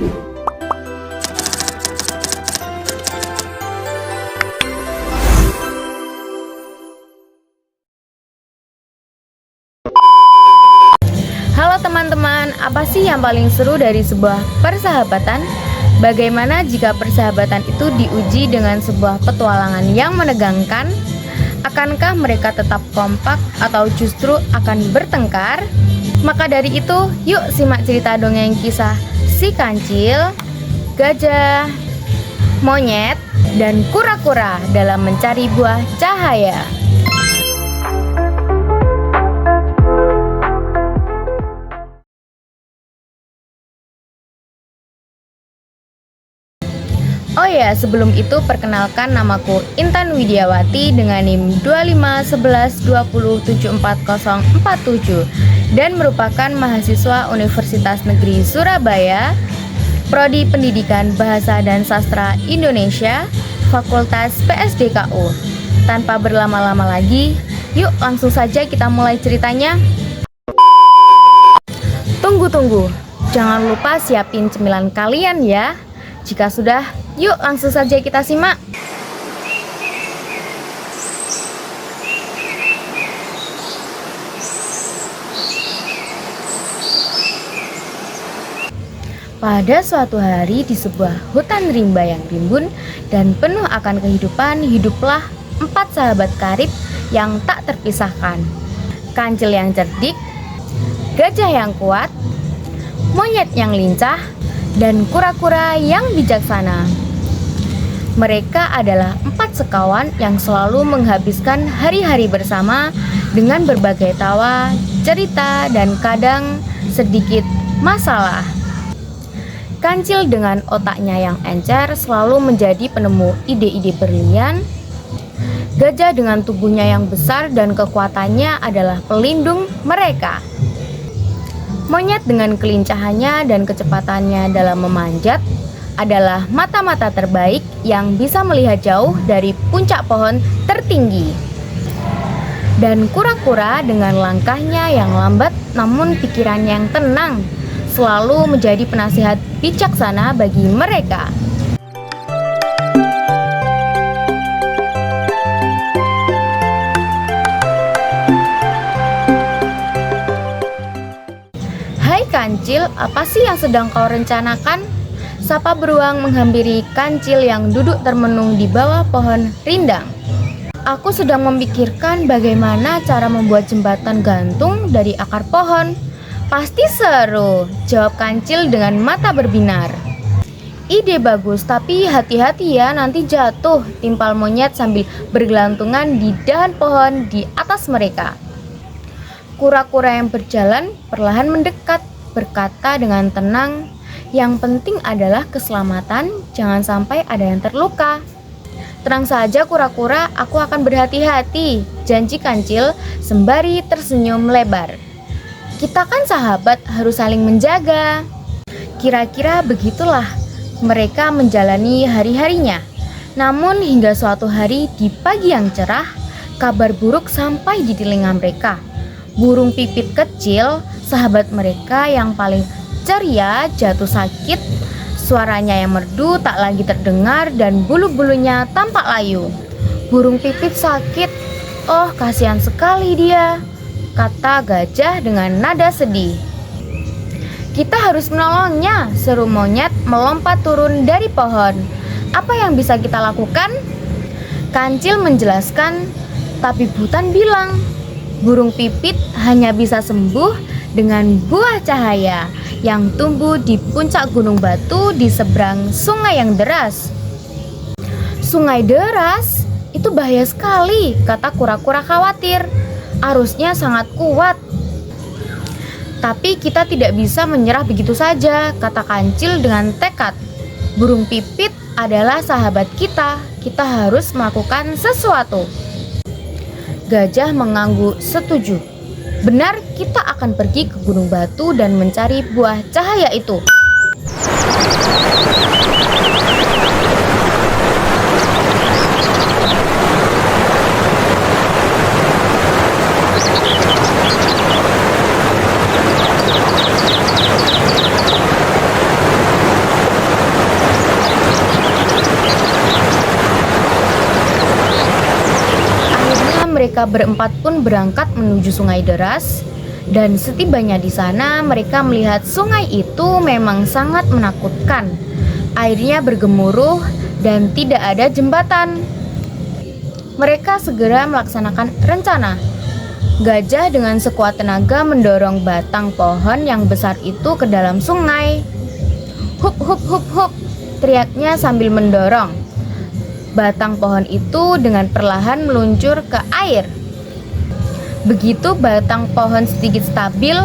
Halo teman-teman, apa sih yang paling seru dari sebuah persahabatan? Bagaimana jika persahabatan itu diuji dengan sebuah petualangan yang menegangkan? Akankah mereka tetap kompak atau justru akan bertengkar? Maka dari itu, yuk simak cerita dongeng kisah si kancil, gajah, monyet, dan kura-kura dalam mencari buah cahaya. Oh ya, sebelum itu perkenalkan, namaku Intan Widiawati dengan NIM 251120744047 dan merupakan mahasiswa Universitas Negeri Surabaya, Prodi Pendidikan Bahasa dan Sastra Indonesia, Fakultas PSDKU. Tanpa berlama-lama lagi, yuk langsung saja kita mulai ceritanya. Tunggu, jangan lupa siapin cemilan kalian ya. Jika sudah, yuk langsung saja kita simak. Pada suatu hari di sebuah hutan rimba yang rimbun dan penuh akan kehidupan, hiduplah 4 sahabat karib yang tak terpisahkan. Kancil yang cerdik, gajah yang kuat, monyet yang lincah, dan kura-kura yang bijaksana. Mereka adalah 4 sekawan yang selalu menghabiskan hari-hari bersama dengan berbagai tawa, cerita, dan kadang sedikit masalah. Kancil dengan otaknya yang encer selalu menjadi penemu ide-ide brilian. Gajah dengan tubuhnya yang besar dan kekuatannya adalah pelindung mereka. Monyet dengan kelincahannya dan kecepatannya dalam memanjat adalah mata-mata terbaik yang bisa melihat jauh dari puncak pohon tertinggi. Dan kura-kura dengan langkahnya yang lambat namun pikirannya yang tenang selalu menjadi penasihat bijaksana bagi mereka. Hai Kancil, apa sih yang sedang kau rencanakan? Sapa beruang menghampiri Kancil yang duduk termenung di bawah pohon rindang. Aku sedang memikirkan bagaimana cara membuat jembatan gantung dari akar pohon. Pasti seru, jawab Kancil dengan mata berbinar. Ide bagus, tapi hati-hati ya, nanti jatuh, timpal monyet sambil bergelantungan di dahan pohon di atas mereka. Kura-kura yang berjalan perlahan mendekat, berkata dengan tenang, yang penting adalah keselamatan, jangan sampai ada yang terluka. Tenang saja kura-kura, aku akan berhati-hati, janji Kancil sembari tersenyum lebar. Kita kan sahabat, harus saling menjaga. Kira-kira begitulah mereka menjalani hari-harinya. Namun hingga suatu hari di pagi yang cerah, kabar buruk sampai di telinga mereka. Burung pipit kecil, sahabat mereka yang paling ceria, jatuh sakit. Suaranya yang merdu tak lagi terdengar dan bulu-bulunya tampak layu. Burung pipit sakit, oh kasihan sekali dia, kata gajah dengan nada sedih. Kita harus menolongnya, seru monyet melompat turun dari pohon. Apa yang bisa kita lakukan? Kancil menjelaskan, tapi Butan bilang, burung pipit hanya bisa sembuh dengan buah cahaya yang tumbuh di puncak gunung batu di seberang sungai yang deras. Sungai deras? Itu bahaya sekali, kata kura-kura khawatir. Arusnya sangat kuat. Tapi kita tidak bisa menyerah begitu saja, kata Kancil dengan tekad. Burung pipit adalah sahabat kita harus melakukan sesuatu. Gajah mengangguk setuju. Benar, kita akan pergi ke gunung batu dan mencari buah cahaya itu. mereka berempat pun berangkat menuju sungai deras. Dan setibanya di sana, mereka melihat sungai itu memang sangat menakutkan. Airnya bergemuruh dan tidak ada jembatan. Mereka segera melaksanakan rencana. Gajah dengan sekuat tenaga mendorong batang pohon yang besar itu ke dalam sungai. Hup hup hup hup, teriaknya sambil mendorong. Batang pohon itu dengan perlahan meluncur ke air. Begitu batang pohon sedikit stabil,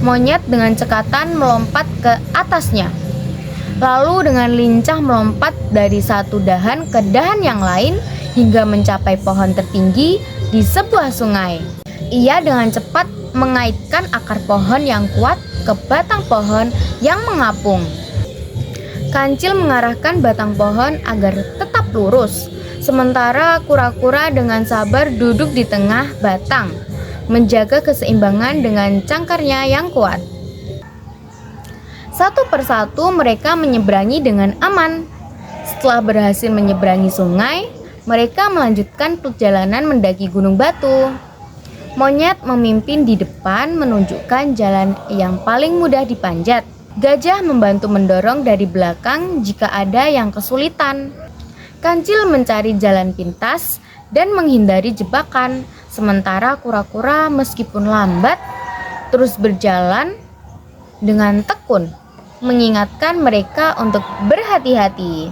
monyet dengan cekatan melompat ke atasnya. Lalu dengan lincah melompat dari satu dahan ke dahan yang lain hingga mencapai pohon tertinggi di sebuah sungai. Ia dengan cepat mengaitkan akar pohon yang kuat ke batang pohon yang mengapung. Kancil mengarahkan batang pohon agar tetap lurus, sementara kura-kura dengan sabar duduk di tengah batang, menjaga keseimbangan dengan cangkarnya yang kuat. Satu persatu mereka menyeberangi dengan aman. Setelah berhasil menyeberangi sungai, mereka melanjutkan perjalanan mendaki gunung batu. Monyet memimpin di depan menunjukkan jalan yang paling mudah dipanjat. Gajah membantu mendorong dari belakang jika ada yang kesulitan. Kancil mencari jalan pintas dan menghindari jebakan, sementara kura-kura meskipun lambat terus berjalan dengan tekun, mengingatkan mereka untuk berhati-hati.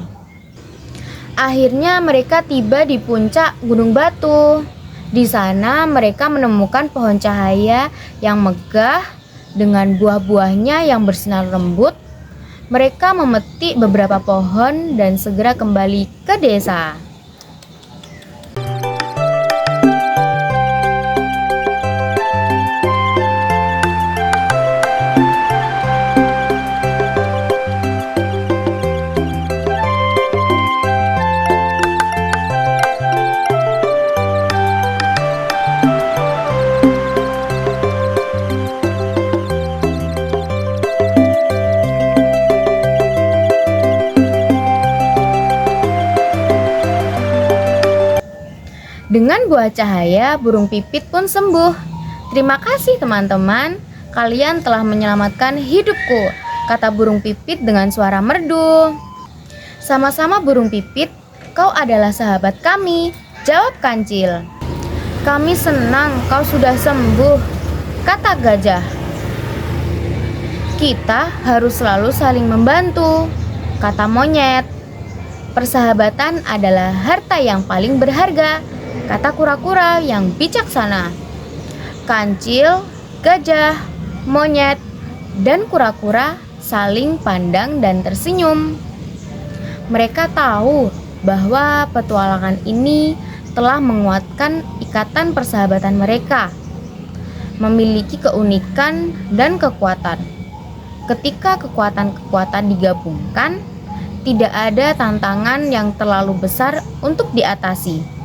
Akhirnya mereka tiba di puncak gunung batu. Di sana mereka menemukan pohon cahaya yang megah dengan buah-buahnya yang bersinar lembut. Mereka memetik beberapa pohon dan segera kembali ke desa. Dengan buah cahaya, burung pipit pun sembuh. Terima kasih teman-teman, kalian telah menyelamatkan hidupku, kata burung pipit dengan suara merdu. Sama-sama burung pipit, kau adalah sahabat kami, jawab Kancil. Kami senang kau sudah sembuh, kata gajah. Kita harus selalu saling membantu, kata monyet. Persahabatan adalah harta yang paling berharga, kata kura-kura yang bijaksana. Kancil, gajah, monyet, dan kura-kura saling pandang dan tersenyum. Mereka tahu bahwa petualangan ini telah menguatkan ikatan persahabatan mereka, memiliki keunikan dan kekuatan. Ketika kekuatan-kekuatan digabungkan, tidak ada tantangan yang terlalu besar untuk diatasi.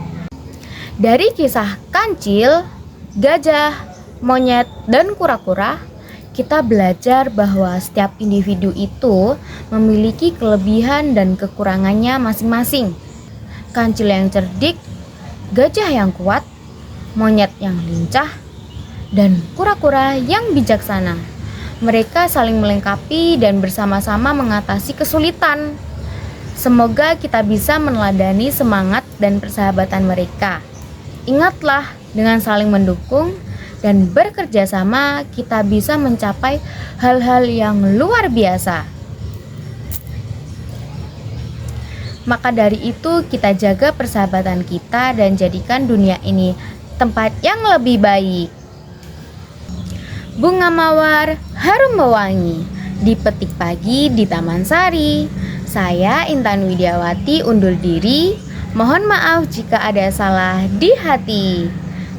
Dari kisah Kancil, gajah, monyet, dan kura-kura, kita belajar bahwa setiap individu itu memiliki kelebihan dan kekurangannya masing-masing. Kancil yang cerdik, gajah yang kuat, monyet yang lincah, dan kura-kura yang bijaksana. Mereka saling melengkapi dan bersama-sama mengatasi kesulitan. Semoga kita bisa meneladani semangat dan persahabatan mereka. Ingatlah, dengan saling mendukung dan bekerja sama, kita bisa mencapai hal-hal yang luar biasa. Maka dari itu, kita jaga persahabatan kita dan jadikan dunia ini tempat yang lebih baik. Bunga mawar harum mewangi, dipetik pagi di Taman Sari. Saya Intan Widiawati undur diri. Mohon maaf jika ada salah di hati.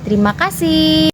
Terima kasih.